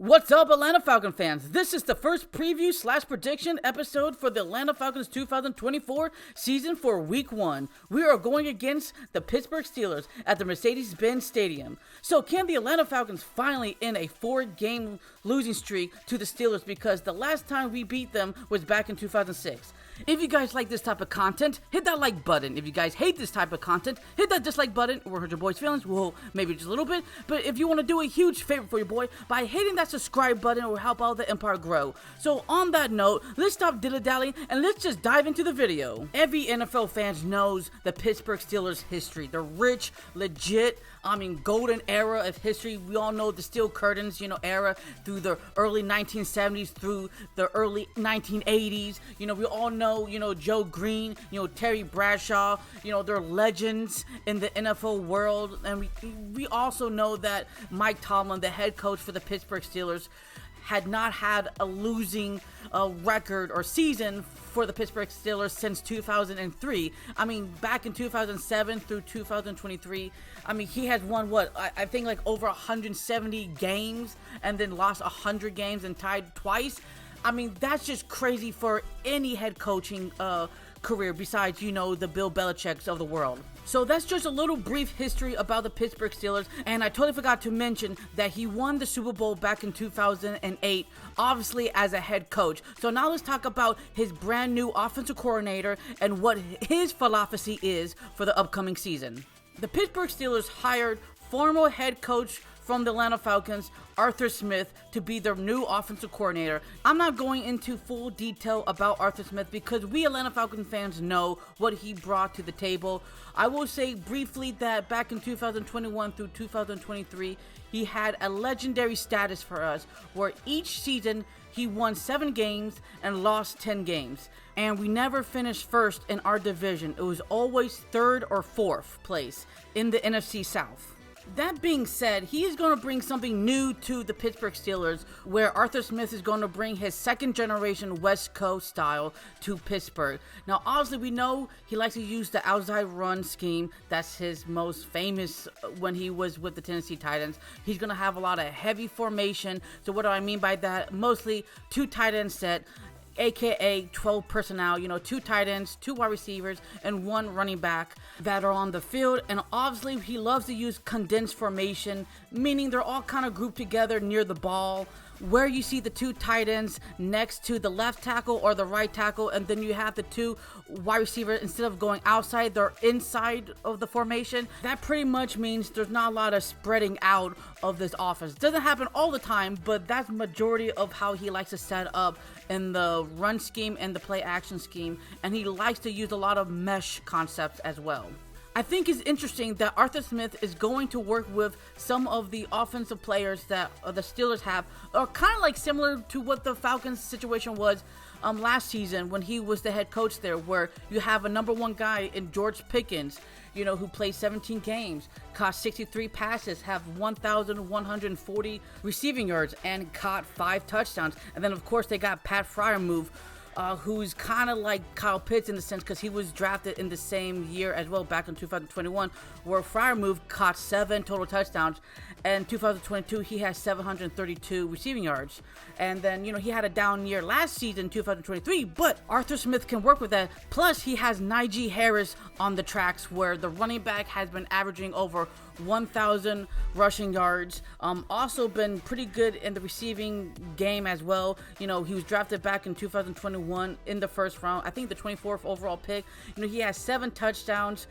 What's up, Atlanta Falcon fans? This is the first preview / prediction episode for the Atlanta Falcons 2024 season for Week 1. We are going against the Pittsburgh Steelers at the Mercedes-Benz Stadium. So can the Atlanta Falcons finally end a 4-game losing streak to the Steelers, because the last time we beat them was back in 2006? If you guys like this type of content, hit that like button. If you guys hate this type of content, hit that dislike button. It will hurt your boy's feelings. Well, maybe just a little bit. But if you want to do a huge favor for your boy, by hitting that subscribe button, it will help out the empire grow. So on that note, let's stop dilly-dallying and let's just dive into the video. Every NFL fan knows the Pittsburgh Steelers history. The rich, legit, golden era of history. We all know the Steel Curtains, era through the early 1970s through the early 1980s. We all know, Joe Green, Terry Bradshaw, they're legends in the NFL world. And we also know that Mike Tomlin, the head coach for the Pittsburgh Steelers, had not had a losing record or season for the Pittsburgh Steelers since 2003. Back in 2007 through 2023, he has won I think like over 170 games and then lost 100 games and tied twice. That's just crazy for any head coaching career besides, the Bill Belichick's of the world. So that's just a little brief history about the Pittsburgh Steelers, and I totally forgot to mention that he won the Super Bowl back in 2008, obviously as a head coach. So now let's talk about his brand new offensive coordinator and what his philosophy is for the upcoming season. The Pittsburgh Steelers hired former head coach from the Atlanta Falcons, Arthur Smith, to be their new offensive coordinator. I'm not going into full detail about Arthur Smith because we Atlanta Falcon fans know what he brought to the table. I will say briefly that back in 2021 through 2023, he had a legendary status for us where each season he won 7 games and lost 10 games. And we never finished first in our division. It was always 3rd or 4th place in the NFC South. That being said, he is going to bring something new to the Pittsburgh Steelers, where Arthur Smith is going to bring his second-generation West Coast style to Pittsburgh. Now, obviously, we know he likes to use the outside run scheme. That's his most famous when he was with the Tennessee Titans. He's going to have a lot of heavy formation. So what do I mean by that? Mostly 2 tight end set, aka 12 personnel, 2 tight ends, 2 wide receivers, and 1 running back that are on the field. And obviously he loves to use condensed formation, meaning they're all kind of grouped together near the ball, where you see the 2 tight ends next to the left tackle or the right tackle, and then you have the 2 wide receivers. Instead of going outside, they're inside of the formation. That pretty much means there's not a lot of spreading out of this offense. Doesn't happen all the time, but that's majority of how he likes to set up in the run scheme and the play action scheme, and he likes to use a lot of mesh concepts as well. I think it's interesting that Arthur Smith is going to work with some of the offensive players that the Steelers have, are kind of like similar to what the Falcons situation was last season when he was the head coach there, where you have a number 1 guy in George Pickens, who played 17 games, caught 63 passes, have 1,140 receiving yards, and caught 5 touchdowns. And then, of course, they got Pat Freiermuth, who's kind of like Kyle Pitts in the sense because he was drafted in the same year as well, back in 2021, where Freiermuth caught 7 total touchdowns. And 2022, he has 732 receiving yards. And then, he had a down year last season, 2023, but Arthur Smith can work with that. Plus, he has Najee Harris on the tracks, where the running back has been averaging over 1,000 rushing yards. Also been pretty good in the receiving game as well. He was drafted back in 2021 in the 1st round. I think the 24th overall pick. He has 7 touchdowns,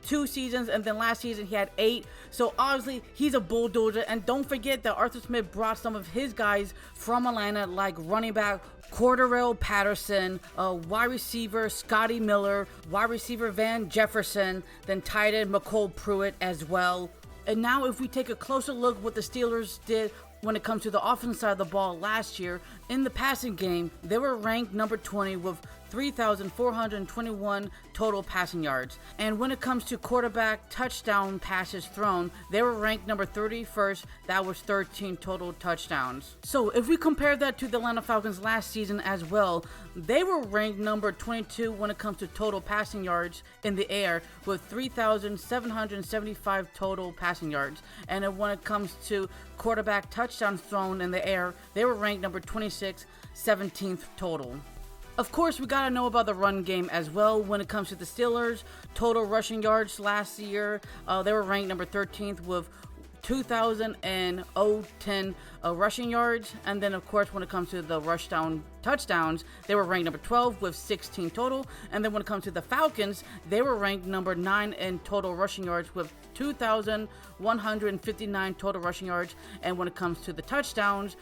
2 seasons, and then last season he had 8. So obviously he's a bulldozer. And don't forget that Arthur Smith brought some of his guys from Atlanta, like running back Cordarrelle Patterson, wide receiver Scotty Miller, wide receiver Van Jefferson, then tight end McCole Pruitt as well. And now if we take a closer look what the Steelers did when it comes to the offensive side of the ball last year, in the passing game, they were ranked number 20 with 3,421 total passing yards. And when it comes to quarterback touchdown passes thrown, they were ranked number 31st. That was 13 total touchdowns. So if we compare that to the Atlanta Falcons last season as well, they were ranked number 22 when it comes to total passing yards in the air with 3,775 total passing yards. And then when it comes to quarterback touchdowns thrown in the air, they were ranked number 26, 17th total. Of course, we gotta know about the run game as well. When it comes to the Steelers, total rushing yards last year, they were ranked number 13th with 2,010 rushing yards. And then, of course, when it comes to the rush down touchdowns, they were ranked number 12 with 16 total. And then when it comes to the Falcons, they were ranked number 9 in total rushing yards with 2,159 total rushing yards. And when it comes to the touchdowns,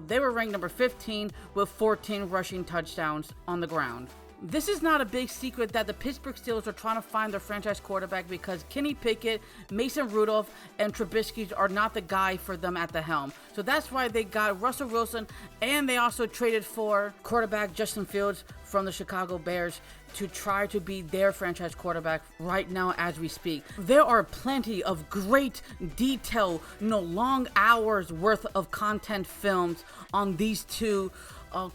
they were ranked number 15 with 14 rushing touchdowns on the ground. This is not a big secret that the Pittsburgh Steelers are trying to find their franchise quarterback because Kenny Pickett, Mason Rudolph, and Trubisky are not the guy for them at the helm. So that's why they got Russell Wilson, and they also traded for quarterback Justin Fields from the Chicago Bears to try to be their franchise quarterback right now as we speak. There are plenty of great detail, long hours worth of content films on these two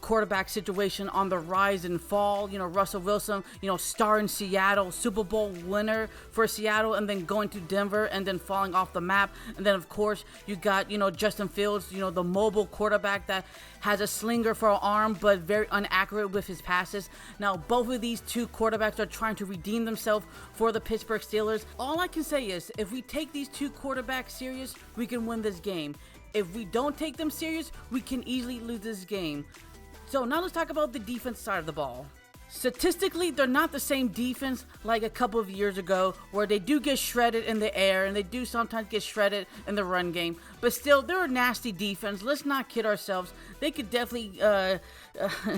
quarterback situation on the rise and fall. Russell Wilson, star in Seattle, Super Bowl winner for Seattle, and then going to Denver and then falling off the map. And then, of course, you got, Justin Fields, the mobile quarterback that has a slinger for an arm, but very inaccurate with his passes. Now, both of these two quarterbacks are trying to redeem themselves for the Pittsburgh Steelers. All I can say is, if we take these two quarterbacks serious, we can win this game. If we don't take them serious, we can easily lose this game. So now let's talk about the defense side of the ball. Statistically, they're not the same defense like a couple of years ago, where they do get shredded in the air and they do sometimes get shredded in the run game. But still, they're a nasty defense. Let's not kid ourselves. They could definitely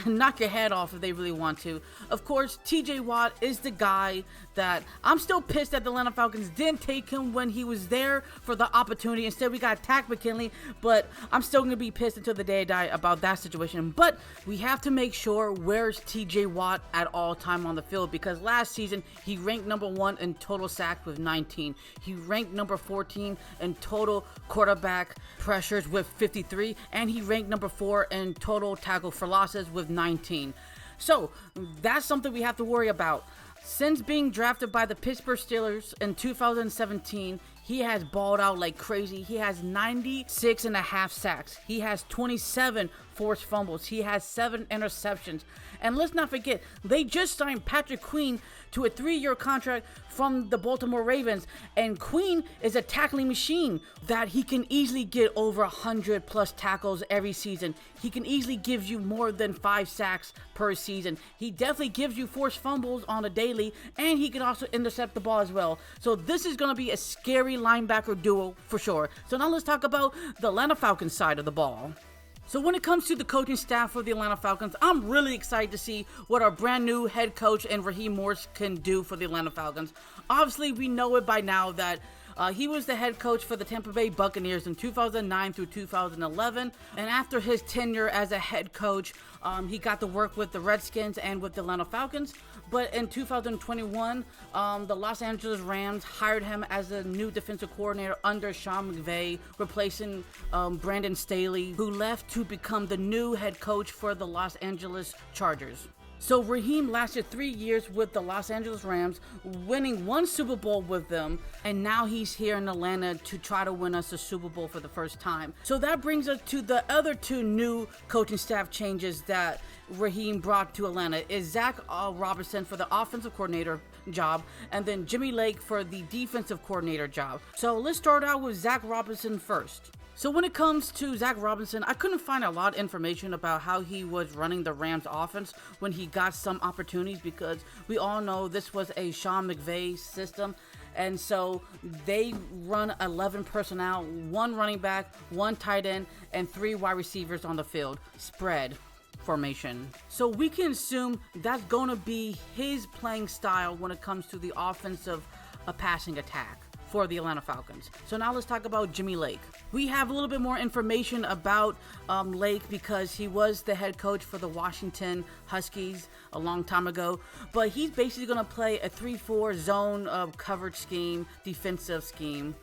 knock your head off if they really want to. Of course, TJ Watt is the guy that I'm still pissed that the Atlanta Falcons didn't take him when he was there for the opportunity. Instead, we got Takk McKinley, but I'm still going to be pissed until the day I die about that situation. But we have to make sure where's TJ Watt at all time on the field, because last season he ranked number 1 in total sacks with 19. He ranked number 14 in total quarterback pressures with 53, and he ranked number 4 in total tackle for losses with 19. So that's something we have to worry about. Since being drafted by the Pittsburgh Steelers in 2017, he has balled out like crazy. He has 96.5 sacks. He has 27 forced fumbles. He has 7 interceptions. And let's not forget, they just signed Patrick Queen to a 3-year contract from the Baltimore Ravens. And Queen is a tackling machine that he can easily get over 100 plus tackles every season. He can easily give you more than 5 sacks per season. He definitely gives you forced fumbles on a daily, and he can also intercept the ball as well. So this is going to be a scary linebacker duo for sure. So now let's talk about the Atlanta Falcons side of the ball. So when it comes to the coaching staff for the Atlanta Falcons, I'm really excited to see what our brand new head coach and Raheem Morris can do for the Atlanta Falcons. Obviously, we know it by now that he was the head coach for the Tampa Bay Buccaneers in 2009 through 2011. And after his tenure as a head coach, he got to work with the Redskins and with the Atlanta Falcons. But in 2021, the Los Angeles Rams hired him as a new defensive coordinator under Sean McVay, replacing Brandon Staley, who left to become the new head coach for the Los Angeles Chargers. So Raheem lasted 3 years with the Los Angeles Rams, winning 1 Super Bowl with them, and now he's here in Atlanta to try to win us a Super Bowl for the first time. So that brings us to the other 2 new coaching staff changes that Raheem brought to Atlanta is Zach Robinson for the offensive coordinator job, and then Jimmy Lake for the defensive coordinator job. So let's start out with Zach Robinson first. So when it comes to Zach Robinson, I couldn't find a lot of information about how he was running the Rams offense when he got some opportunities, because we all know this was a Sean McVay system. And so they run 11 personnel, 1 running back, 1 tight end, and 3 wide receivers on the field. Spread formation. So we can assume that's going to be his playing style when it comes to the offensive passing attack. for the Atlanta Falcons. So now let's talk about Jimmy Lake. We have a little bit more information about Lake because he was the head coach for the Washington Huskies a long time ago. But he's basically going to play a 3-4 zone coverage scheme, defensive scheme.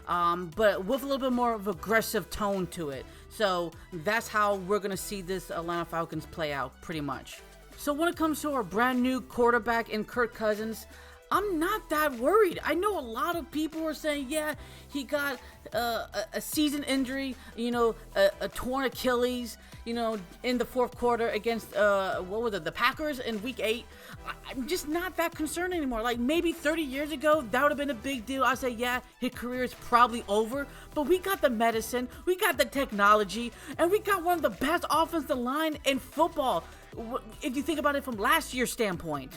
But with a little bit more of aggressive tone to it. So that's how we're going to see this Atlanta Falcons play out, pretty much. So when it comes to our brand new quarterback in Kirk Cousins, I'm not that worried. I know a lot of people were saying, yeah, he got a season injury, a torn Achilles, in the fourth quarter against, the Packers in week 8. I'm just not that concerned anymore. Like maybe 30 years ago, that would have been a big deal. I say, yeah, his career is probably over, but we got the medicine, we got the technology, and we got one of the best offensive line in football, if you think about it from last year's standpoint.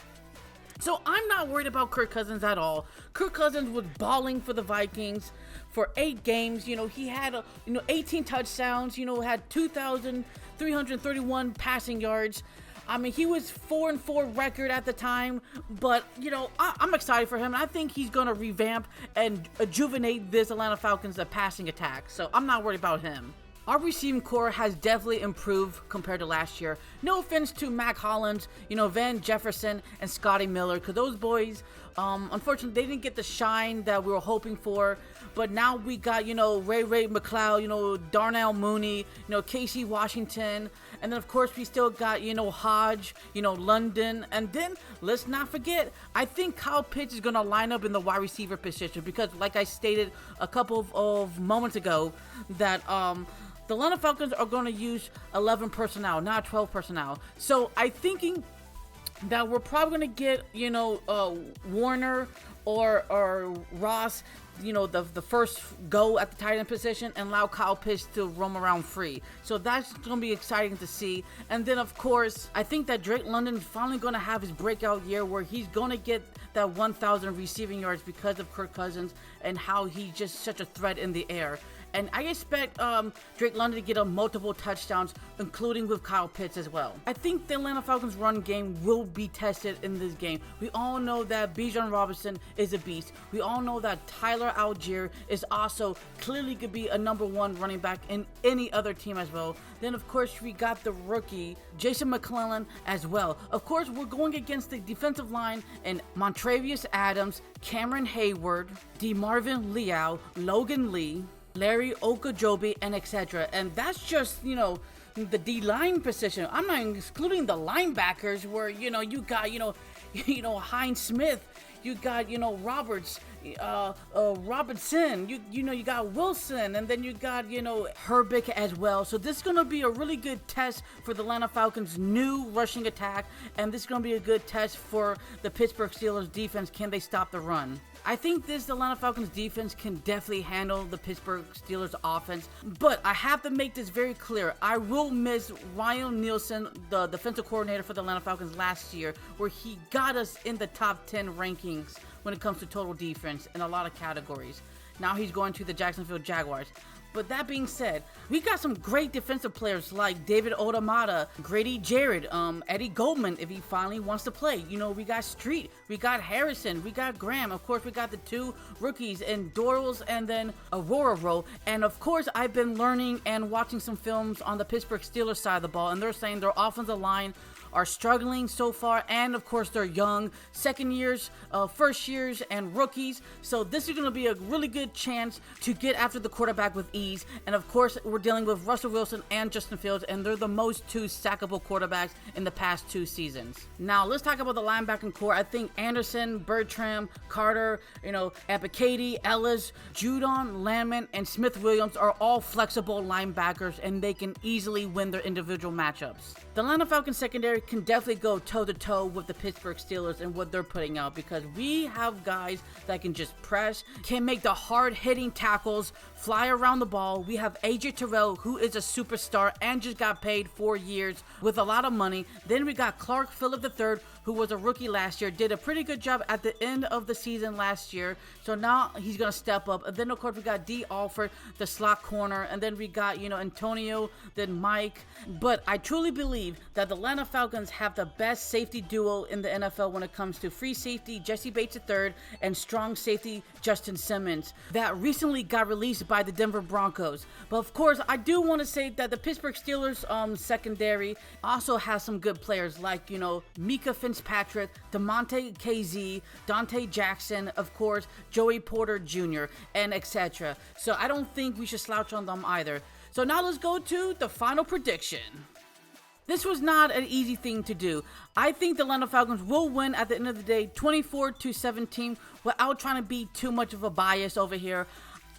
So I'm not worried about Kirk Cousins at all. Kirk Cousins was balling for the Vikings for 8 games. He had 18 touchdowns, had 2,331 passing yards. I mean, he was 4-4 record at the time, but, I'm excited for him. I think he's going to revamp and rejuvenate this Atlanta Falcons passing attack. So I'm not worried about him. Our receiving core has definitely improved compared to last year. No offense to Mac Hollins, Van Jefferson, and Scotty Miller, because those boys, unfortunately, they didn't get the shine that we were hoping for. But now we got, Ray McLeod, Darnell Mooney, Casey Washington. And then, of course, we still got, Hodge, London. And then, let's not forget, I think Kyle Pitts is going to line up in the wide receiver position. Because, like I stated a couple of moments ago, that the Atlanta Falcons are going to use 11 personnel, not 12 personnel. So I'm thinking that we're probably going to get, Warner or Ross, the first go at the tight end position and allow Kyle Pitts to roam around free. So that's going to be exciting to see. And then, of course, I think that Drake London is finally going to have his breakout year where he's going to get that 1,000 receiving yards because of Kirk Cousins and how he's just such a threat in the air. And I expect Drake London to get multiple touchdowns, including with Kyle Pitts as well. I think the Atlanta Falcons run game will be tested in this game. We all know that Bijan Robinson is a beast. We all know that Tyler Algier is also clearly could be a number 1 running back in any other team as well. Then, of course, we got the rookie, Jason McClellan, as well. Of course, we're going against the defensive line and Montravius Adams, Cameron Hayward, DeMarvin Leal, Logan Lee, Larry Ogunjobi, and etc. And that's just, the D-line position. I'm not excluding the linebackers where, you got, Hines Smith, you got, Roberts, Robertson, you got Wilson, and then you got, Herbick as well. So this is going to be a really good test for the Atlanta Falcons' new rushing attack, and this is going to be a good test for the Pittsburgh Steelers defense. Can they stop the run? I think this Atlanta Falcons defense can definitely handle the Pittsburgh Steelers offense, but I have to make this very clear. I will miss Ryan Nielsen, the defensive coordinator for the Atlanta Falcons last year, where he got us in the top 10 rankings when it comes to total defense in a lot of categories. Now he's going to the Jacksonville Jaguars. But that being said, we got some great defensive players like David Otamata, Grady Jarrett, Eddie Goldman if he finally wants to play. We got Street, we got Harrison, we got Graham. Of course, we got the 2 rookies in Dorals and then Aurora. And of course, I've been learning and watching some films on the Pittsburgh Steelers side of the ball, and they're saying their offensive line are struggling so far, and of course they're young, second years, first years, and rookies. So this is going to be a really good chance to get after the quarterback with ease. And of course, we're dealing with Russell Wilson and Justin Fields, and they're the most 2 sackable quarterbacks in the past 2 seasons. Now let's talk about the linebacking core. I think Anderson, Bertram, Carter, Abikadi, Ellis, Judon, Landman, and Smith Williams are all flexible linebackers, and they can easily win their individual matchups. The Atlanta Falcons secondary can definitely go toe-to-toe with the Pittsburgh Steelers and what they're putting out, because we have guys that can just press, can make the hard-hitting tackles, fly around the ball. We have AJ Terrell, who is a superstar and just got paid 4 years with a lot of money. Then we got Clark Phillip III, who was a rookie last year, did a pretty good job at the end of the season last year. So now he's going to step up. And then, of course, we got D. Alford, the slot corner. And then we got, Antonio, then Mike. But I truly believe that the Atlanta Falcons have the best safety duo in the NFL when it comes to free safety, Jesse Bates III, and strong safety, Justin Simmons, that recently got released by the Denver Broncos. But of course, I do want to say that the Pittsburgh Steelers secondary also has some good players like, Mika Fitzpatrick, DeMonte KZ, Dante Jackson, of course, Joey Porter Jr., and etc. So I don't think we should slouch on them either. So now let's go to the final prediction. This was not an easy thing to do. I think the Atlanta Falcons will win at the end of the day 24-17 without trying to be too much of a bias over here.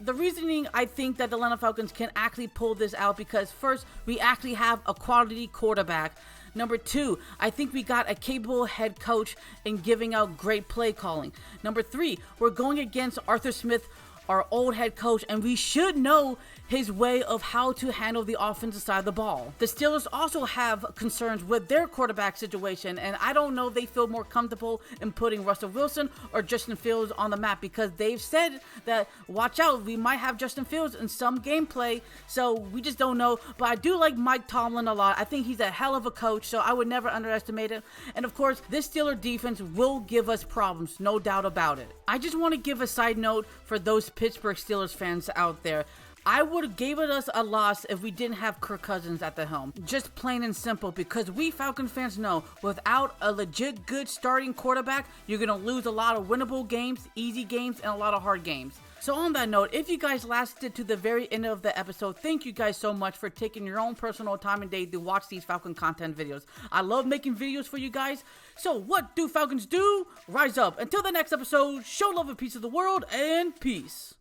The reasoning I think that the Atlanta Falcons can actually pull this out because first, we actually have a quality quarterback. Number two, I think we got a capable head coach in giving out great play calling. Number three, we're going against Arthur Smith, our old head coach, and we should know his way of how to handle the offensive side of the ball. The Steelers also have concerns with their quarterback situation, and I don't know if they feel more comfortable in putting Russell Wilson or Justin Fields on the map because they've said that, watch out, we might have Justin Fields in some gameplay, so we just don't know. But I do like Mike Tomlin a lot. I think he's a hell of a coach, so I would never underestimate it. And of course, this Steeler defense will give us problems, no doubt about it. I just want to give a side note for those Pittsburgh Steelers fans out there. I would have given us a loss if we didn't have Kirk Cousins at the helm. Just plain and simple, because we Falcon fans know without a legit good starting quarterback, you're going to lose a lot of winnable games, easy games, and a lot of hard games. So on that note, if you guys lasted to the very end of the episode, thank you guys so much for taking your own personal time and day to watch these Falcon content videos. I love making videos for you guys. So what do Falcons do? Rise up. Until the next episode, show love and peace to the world, and peace.